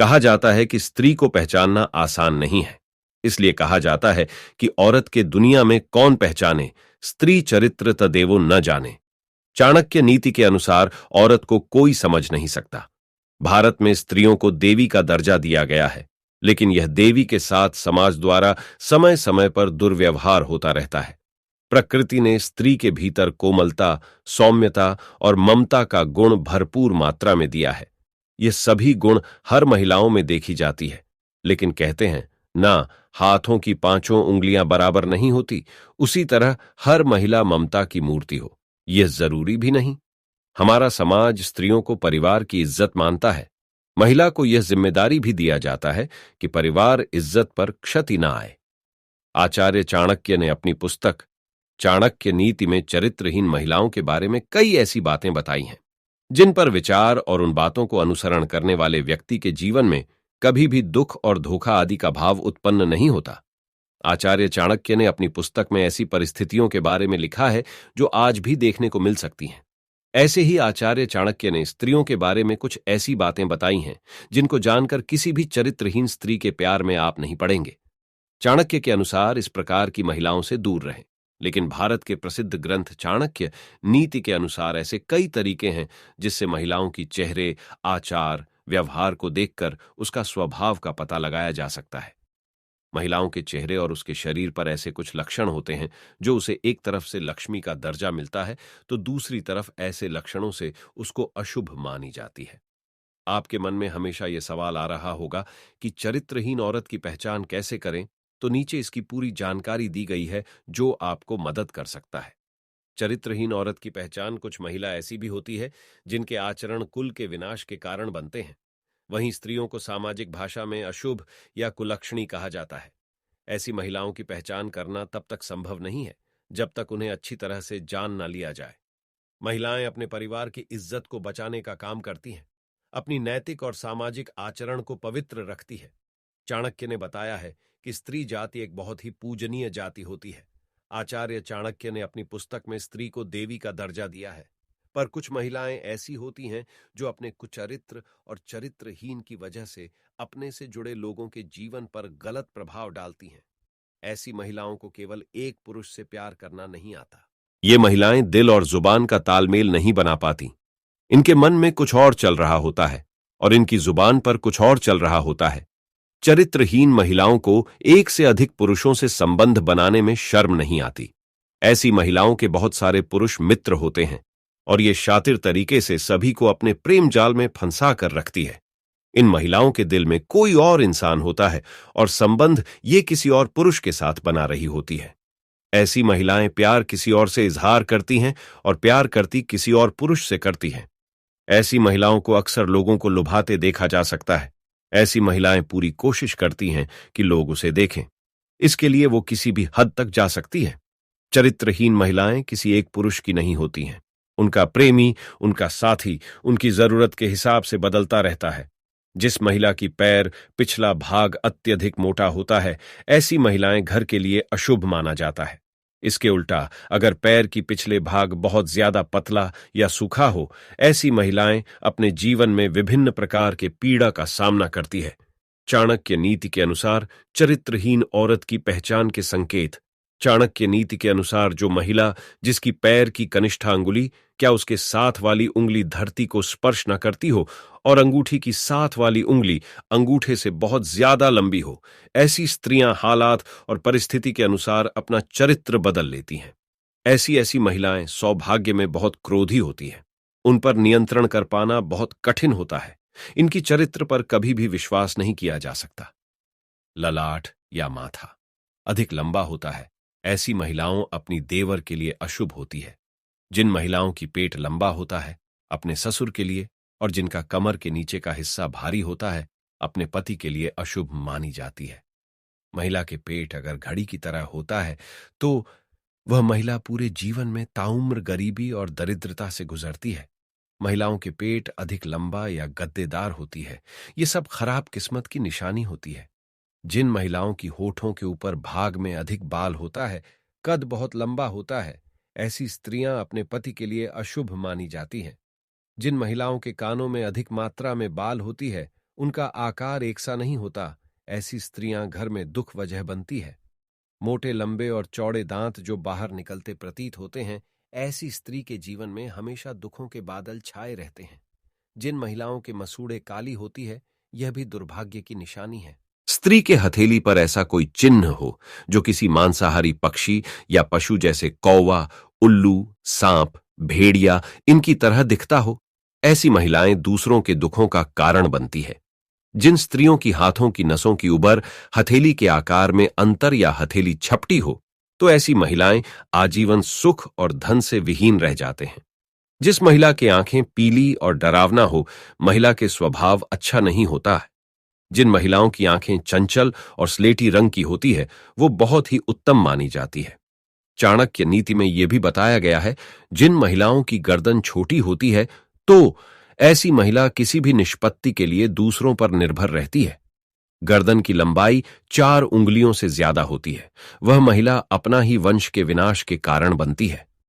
कहा जाता है कि स्त्री को पहचानना आसान नहीं है। इसलिए कहा जाता है कि औरत के दुनिया में कौन पहचाने, स्त्री चरित्र तदेवो न जाने। चाणक्य नीति के अनुसार औरत को कोई समझ नहीं सकता। भारत में स्त्रियों को देवी का दर्जा दिया गया है, लेकिन यह देवी के साथ समाज द्वारा समय समय पर दुर्व्यवहार होता रहता है। प्रकृति ने स्त्री के भीतर कोमलता, सौम्यता और ममता का गुण भरपूर मात्रा में दिया है। ये सभी गुण हर महिलाओं में देखी जाती है, लेकिन कहते हैं ना, हाथों की पांचों उंगलियां बराबर नहीं होती, उसी तरह हर महिला ममता की मूर्ति हो, यह जरूरी भी नहीं। हमारा समाज स्त्रियों को परिवार की इज्जत मानता है। महिला को यह जिम्मेदारी भी दिया जाता है कि परिवार इज्जत पर क्षति न आए। आचार्य चाणक्य ने अपनी पुस्तक चाणक्य नीति में चरित्रहीन महिलाओं के बारे में कई ऐसी बातें बताई हैं जिन पर विचार और उन बातों को अनुसरण करने वाले व्यक्ति के जीवन में कभी भी दुख और धोखा आदि का भाव उत्पन्न नहीं होता। आचार्य चाणक्य ने अपनी पुस्तक में ऐसी परिस्थितियों के बारे में लिखा है जो आज भी देखने को मिल सकती हैं। ऐसे ही आचार्य चाणक्य ने स्त्रियों के बारे में कुछ ऐसी बातें बताई हैं जिनको जानकर किसी भी चरित्रहीन स्त्री के प्यार में आप नहीं पड़ेंगे। चाणक्य के अनुसार इस प्रकार की महिलाओं से दूर रहें, लेकिन भारत के प्रसिद्ध ग्रंथ चाणक्य नीति के अनुसार ऐसे कई तरीके हैं जिससे महिलाओं की चेहरे, आचार, व्यवहार को देखकर उसका स्वभाव का पता लगाया जा सकता है। महिलाओं के चेहरे और उसके शरीर पर ऐसे कुछ लक्षण होते हैं जो उसे एक तरफ से लक्ष्मी का दर्जा मिलता है तो दूसरी तरफ ऐसे लक्षणों से उसको अशुभ मानी जाती है। आपके मन में हमेशा यह सवाल आ रहा होगा कि चरित्रहीन औरत की पहचान कैसे करें, तो नीचे इसकी पूरी जानकारी दी गई है जो आपको मदद कर सकता है। चरित्रहीन औरत की पहचान कुछ महिला ऐसी भी होती है जिनके आचरण कुल के विनाश के कारण बनते हैं। वहीं स्त्रियों को सामाजिक भाषा में अशुभ या कुलक्षणी कहा जाता है। ऐसी महिलाओं की पहचान करना तब तक संभव नहीं है जब तक उन्हें अच्छी तरह से जान न लिया जाए। महिलाएं अपने परिवार की इज्जत को बचाने का काम करती हैं, अपनी नैतिक और सामाजिक आचरण को पवित्र रखती है। चाणक्य ने बताया है कि स्त्री जाति एक बहुत ही पूजनीय जाति होती है। आचार्य चाणक्य ने अपनी पुस्तक में स्त्री को देवी का दर्जा दिया है, पर कुछ महिलाएं ऐसी होती हैं जो अपने कुचरित्र और चरित्रहीन की वजह से अपने से जुड़े लोगों के जीवन पर गलत प्रभाव डालती हैं। ऐसी महिलाओं को केवल एक पुरुष से प्यार करना नहीं आता। ये महिलाएं दिल और जुबान का तालमेल नहीं बना पाती। इनके मन में कुछ और चल रहा होता है और इनकी जुबान पर कुछ और चल रहा होता है। चरित्रहीन महिलाओं को एक से अधिक पुरुषों से संबंध बनाने में शर्म नहीं आती। ऐसी महिलाओं के बहुत सारे पुरुष मित्र होते हैं और ये शातिर तरीके से सभी को अपने प्रेम जाल में फंसा कर रखती है। इन महिलाओं के दिल में कोई और इंसान होता है और संबंध ये किसी और पुरुष के साथ बना रही होती है। ऐसी महिलाएं प्यार किसी और से इजहार करती हैं और प्यार करती किसी और पुरुष से करती हैं। ऐसी महिलाओं को अक्सर लोगों को लुभाते देखा जा सकता है। ऐसी महिलाएं पूरी कोशिश करती हैं कि लोग उसे देखें। इसके लिए वो किसी भी हद तक जा सकती है। चरित्रहीन महिलाएं किसी एक पुरुष की नहीं होती हैं। उनका प्रेमी, उनका साथी उनकी जरूरत के हिसाब से बदलता रहता है। जिस महिला की पैर पिछला भाग अत्यधिक मोटा होता है, ऐसी महिलाएं घर के लिए अशुभ माना जाता है। इसके उल्टा अगर पैर की पिछले भाग बहुत ज्यादा पतला या सूखा हो, ऐसी महिलाएं अपने जीवन में विभिन्न प्रकार के पीड़ा का सामना करती है। चाणक्य नीति के अनुसार चरित्रहीन औरत की पहचान के संकेत। चाणक्य नीति के अनुसार जो महिला जिसकी पैर की कनिष्ठा अंगुली क्या उसके साथ वाली उंगली धरती को स्पर्श न करती हो और अंगूठी की साथ वाली उंगली अंगूठे से बहुत ज्यादा लंबी हो, ऐसी स्त्रियां हालात और परिस्थिति के अनुसार अपना चरित्र बदल लेती हैं। ऐसी ऐसी महिलाएं सौभाग्य में बहुत क्रोधी होती हैं। उन पर नियंत्रण कर पाना बहुत कठिन होता है। इनकी चरित्र पर कभी भी विश्वास नहीं किया जा सकता। ललाट या माथा अधिक लंबा होता है। ऐसी महिलाओं अपनी देवर के लिए अशुभ होती है। जिन महिलाओं की पेट लंबा होता है अपने ससुर के लिए, और जिनका कमर के नीचे का हिस्सा भारी होता है अपने पति के लिए अशुभ मानी जाती है। महिला के पेट अगर घड़ी की तरह होता है तो वह महिला पूरे जीवन में ताउम्र गरीबी और दरिद्रता से गुजरती है। महिलाओं के पेट अधिक लंबा या गद्देदार होती है, ये सब खराब किस्मत की निशानी होती है। जिन महिलाओं की होठों के ऊपर भाग में अधिक बाल होता है, कद बहुत लंबा होता है, ऐसी स्त्रियां अपने पति के लिए अशुभ मानी जाती हैं। जिन महिलाओं के कानों में अधिक मात्रा में बाल होती है उनका आकार एक सा नहीं होता, ऐसी स्त्रियां घर में दुख वजह बनती है। मोटे लंबे और चौड़े दांत जो बाहर निकलते प्रतीत होते हैं, ऐसी स्त्री के जीवन में हमेशा दुखों के बादल छाए रहते हैं। जिन महिलाओं के मसूड़े काली होती है, यह भी दुर्भाग्य की निशानी है। स्त्री के हथेली पर ऐसा कोई चिन्ह हो जो किसी मांसाहारी पक्षी या पशु जैसे कौवा, उल्लू, सांप, भेड़िया इनकी तरह दिखता हो, ऐसी महिलाएं दूसरों के दुखों का कारण बनती है। जिन स्त्रियों की हाथों की नसों की उबर हथेली के आकार में अंतर या हथेली छपटी हो, तो ऐसी महिलाएं आजीवन सुख और धन से विहीन रह जाते हैं। जिस महिला की आंखें पीली और डरावना हो, महिला के स्वभाव अच्छा नहीं होता है। जिन महिलाओं की आंखें चंचल और स्लेटी रंग की होती है, वो बहुत ही उत्तम मानी जाती है। चाणक्य नीति में यह भी बताया गया है, जिन महिलाओं की गर्दन छोटी होती है, तो ऐसी महिला किसी भी निष्पत्ति के लिए दूसरों पर निर्भर रहती है। गर्दन की लंबाई 4 उंगलियों से ज्यादा होती है, वह महिला अपना ही वंश के विनाश के कारण बनती है।